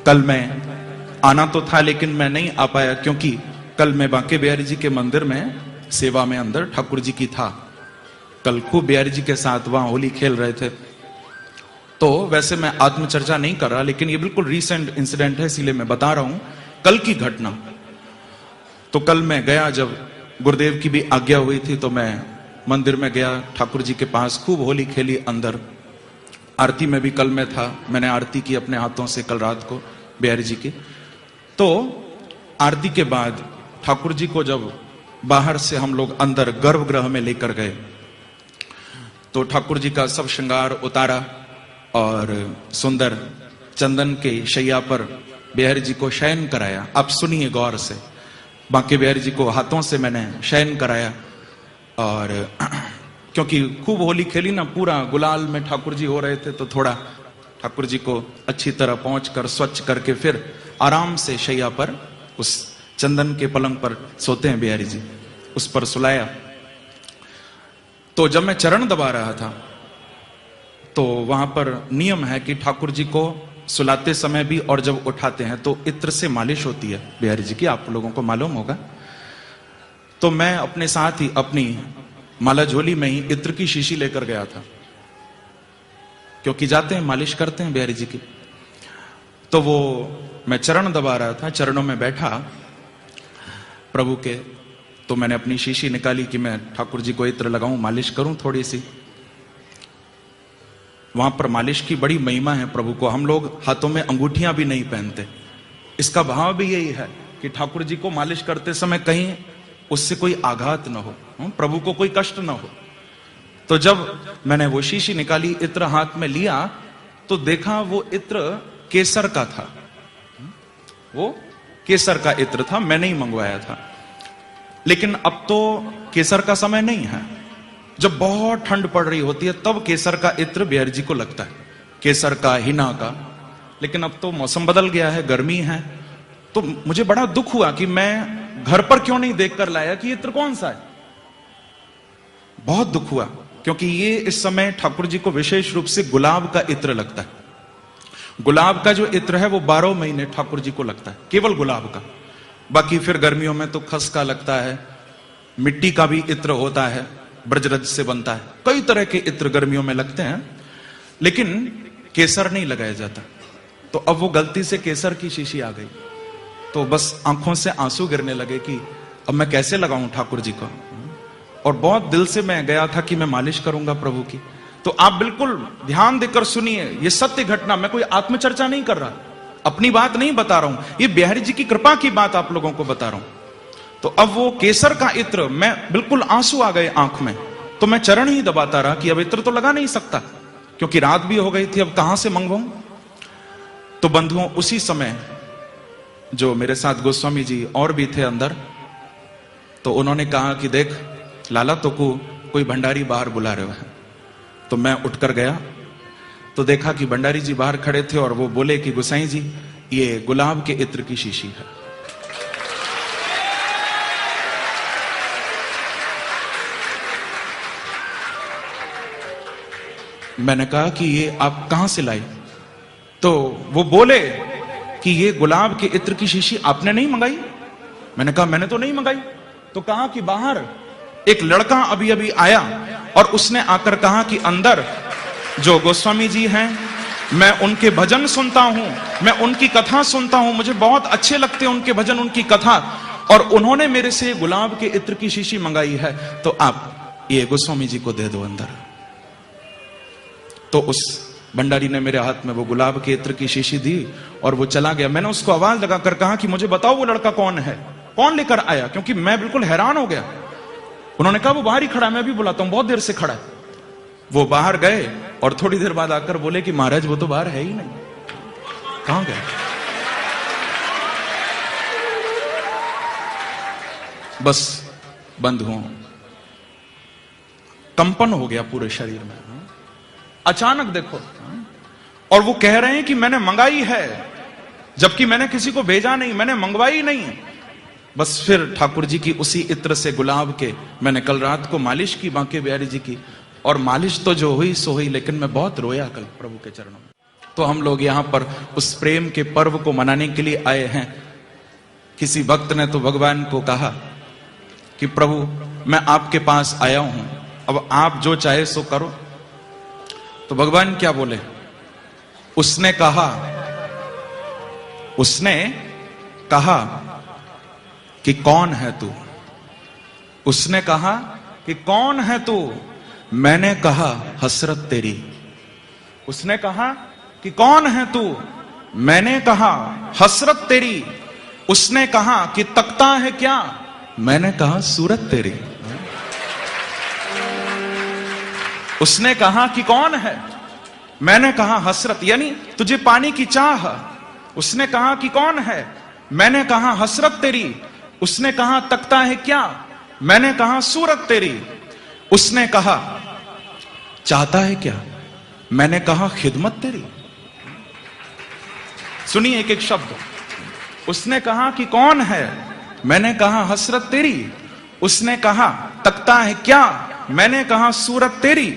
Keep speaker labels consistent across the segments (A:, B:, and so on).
A: कल मैं आना तो था लेकिन मैं नहीं आ पाया, क्योंकि कल मैं बांके बिहारी जी के मंदिर में सेवा में अंदर ठाकुर जी की था। कल खूब बिहारी जी के साथ वहां होली खेल रहे थे। तो वैसे मैं आत्मचर्चा नहीं कर रहा, लेकिन ये बिल्कुल रीसेंट इंसिडेंट है, इसीलिए मैं बता रहा हूं कल की घटना। तो कल मैं गया, जब गुरुदेव की भी आज्ञा हुई थी तो मैं मंदिर में गया, ठाकुर जी के पास खूब होली खेली अंदर। आरती में भी कल मैं था, मैंने आरती की अपने हाथों से कल रात को बिहारी जी की। तो आरती के बाद ठाकुर जी को जब बाहर से हम लोग अंदर गर्भगृह में लेकर गए तो ठाकुर जी का सब श्रृंगार उतारा और सुंदर चंदन के शैया पर बिहारी जी को शयन कराया। आप सुनिए गौर से, बांके बिहारी जी को हाथों से मैंने शयन कराया। और क्योंकि खूब होली खेली ना, पूरा गुलाल में ठाकुर जी हो रहे थे, तो थोड़ा ठाकुर जी को अच्छी तरह पहुंचकर स्वच्छ करके फिर आराम से शैया पर, उस चंदन के पलंग पर सोते हैं बिहारी जी, उस पर सुलाया। तो जब मैं चरण दबा रहा था तो वहां पर नियम है कि ठाकुर जी को सुलाते समय भी और जब उठाते हैं तो इत्र से मालिश होती है बिहारी जी की, आप लोगों को मालूम होगा। तो मैं अपने साथ ही अपनी माला झोली में ही इत्र की शीशी लेकर गया था, क्योंकि जाते हैं मालिश करते हैं बिहारी जी की। तो वो मैं चरण दबा रहा था, चरणों में बैठा प्रभु के, तो मैंने अपनी शीशी निकाली कि मैं ठाकुर जी को इत्र लगाऊं, मालिश करूं थोड़ी सी। वहां पर मालिश की बड़ी महिमा है प्रभु को। हम लोग हाथों में अंगूठियां भी नहीं पहनते, इसका भाव भी यही है कि ठाकुर जी को मालिश करते समय कहीं उससे कोई आघात न हो, प्रभु को कोई कष्ट न हो। तो जब मैंने वो शीशी निकाली, इत्र हाथ में लिया, तो देखा वो इत्र केसर का था, वो केसर का इत्र था, मैंने ही मंगवाया था। लेकिन अब तो केसर का समय नहीं है, जब बहुत ठंड पड़ रही होती है तब केसर का इत्र बिहारी जी को लगता है, केसर का, हिना का। लेकिन अब तो मौसम बदल गया है, गर्मी है। तो मुझे बड़ा दुख हुआ कि मैं घर पर क्यों नहीं देखकर लाया कि इत्र कौन सा है। बहुत दुख हुआ, क्योंकि ये इस समय ठाकुर जी को विशेष रूप से गुलाब का इत्र लगता है। गुलाब का जो इत्र है वो 12 महीने ठाकुर जी को लगता है, केवल गुलाब का। बाकी फिर गर्मियों में तो खस का लगता है, मिट्टी का भी इत्र होता है, ब्रजरज से बनता है, कई तरह के इत्र गर्मियों में लगते हैं, लेकिन केसर नहीं लगाया जाता। तो अब वो गलती से केसर की शीशी आ गई, तो बस आंखों से आंसू गिरने लगे कि अब मैं कैसे लगाऊं ठाकुर जी को। और बहुत दिल से मैं गया था कि मैं मालिश करूंगा प्रभु की। तो आप बिल्कुल ध्यान देकर सुनिए, ये सत्य घटना, मैं कोई आत्मचर्चा नहीं कर रहा, अपनी बात नहीं बता रहा हूं, ये बिहारी जी की कृपा की बात आप लोगों को बता रहा हूं। तो अब वो केसर का इत्र, मैं बिल्कुल आंसू आ गए आंख में, तो मैं चरण ही दबाता रहा कि अब इत्र तो लगा नहीं सकता, क्योंकि रात भी हो गई थी, अब कहां से मंगवाऊं। तो बंधुओं, उसी समय जो मेरे साथ गोस्वामी जी और भी थे अंदर, तो उन्होंने कहा कि देख लाला, तो कोई भंडारी बाहर बुला रहे हैं। तो मैं उठकर गया तो देखा कि भंडारी जी बाहर खड़े थे और वो बोले कि गोसाई जी, ये गुलाब के इत्र की शीशी है। मैंने कहा कि ये आप कहां से लाई? तो वो बोले कि ये गुलाब के इत्र की शीशी आपने नहीं मंगाई। मैंने कहा मैंने तो नहीं मंगाई। तो कहा कि बाहर एक लड़का अभी अभी आया और उसने आकर कहा कि अंदर जो गोस्वामी जी हैं, मैं उनके भजन सुनता हूं, मैं उनकी कथा सुनता हूं, मुझे बहुत अच्छे लगते हैं उनके भजन, उनकी कथा, और उन्होंने मेरे से गुलाब के इत्र की शीशी मंगाई है, तो आप ये गोस्वामी जी को दे दो अंदर। तो उस भंडारी ने मेरे हाथ में वो गुलाब के इत्र की शीशी दी और वो चला गया। मैंने उसको आवाज लगाकर कहा कि मुझे बताओ वो लड़का कौन है, कौन लेकर आया, क्योंकि मैं बिल्कुल हैरान हो गया। उन्होंने कहा वो बाहर ही खड़ा है, मैं भी बुलाता हूं, बहुत देर से खड़ा है। वो बाहर गए और थोड़ी देर बाद आकर बोले कि महाराज वो तो बाहर है ही नहीं, कहां गए? बस बंधुओं, कंपन हो गया पूरे शरीर में अचानक, देखो। और वो कह रहे हैं कि मैंने मंगाई है, जबकि मैंने किसी को भेजा नहीं, मैंने मंगवाई नहीं। बस फिर ठाकुर जी की उसी इत्र से गुलाब के मैंने कल रात को मालिश की बांके बिहारी जी की, और मालिश तो जो हुई सो हुई, लेकिन मैं बहुत रोया कल प्रभु के चरणों में। तो हम लोग यहां पर उस प्रेम के पर्व को मनाने के लिए आए हैं। किसी भक्त ने तो भगवान को कहा कि प्रभु मैं आपके पास आया हूं, अब आप जो चाहे सो करो। तो भगवान क्या बोले? उसने कहा कि कौन है तू? उसने कहा कि कौन है तू? मैंने कहा हसरत तेरी। उसने कहा कि कौन है तू? मैंने कहा हसरत तेरी। उसने कहा कि तकता है क्या? मैंने कहा सूरत तेरी। उसने कहा कि कौन है? मैंने कहा हसरत, यानी तुझे पाने की चाह। उसने कहा कि कौन है? मैंने कहा हसरत तेरी। उसने कहा तकता है क्या? मैंने कहा सूरत तेरी। उसने कहा चाहता है क्या? मैंने कहा खिदमत तेरी। सुनिए एक एक शब्द। उसने कहा कि कौन है? मैंने कहा हसरत तेरी। उसने कहा तकता है क्या? मैंने कहा सूरत तेरी।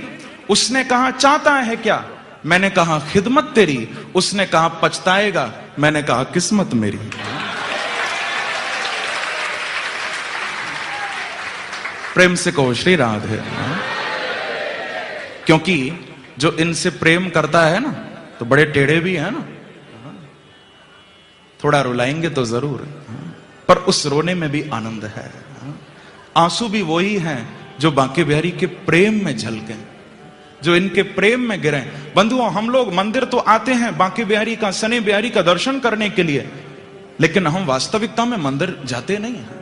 A: उसने कहा चाहता है क्या? मैंने कहा खिदमत तेरी। उसने कहा पछताएगा। मैंने कहा किस्मत मेरी। प्रेम से कहो श्री राधे। क्योंकि जो इनसे प्रेम करता है ना तो बड़े टेढ़े भी है ना, थोड़ा रुलाएंगे तो जरूर, पर उस रोने में भी आनंद है। आंसू भी वही हैं जो बांके बिहारी के प्रेम में झलके, जो इनके प्रेम में गिरे। बंधुओं, हम लोग मंदिर तो आते हैं बांके बिहारी का, सने बिहारी का दर्शन करने के लिए, लेकिन हम वास्तविकता में मंदिर जाते नहीं हैं।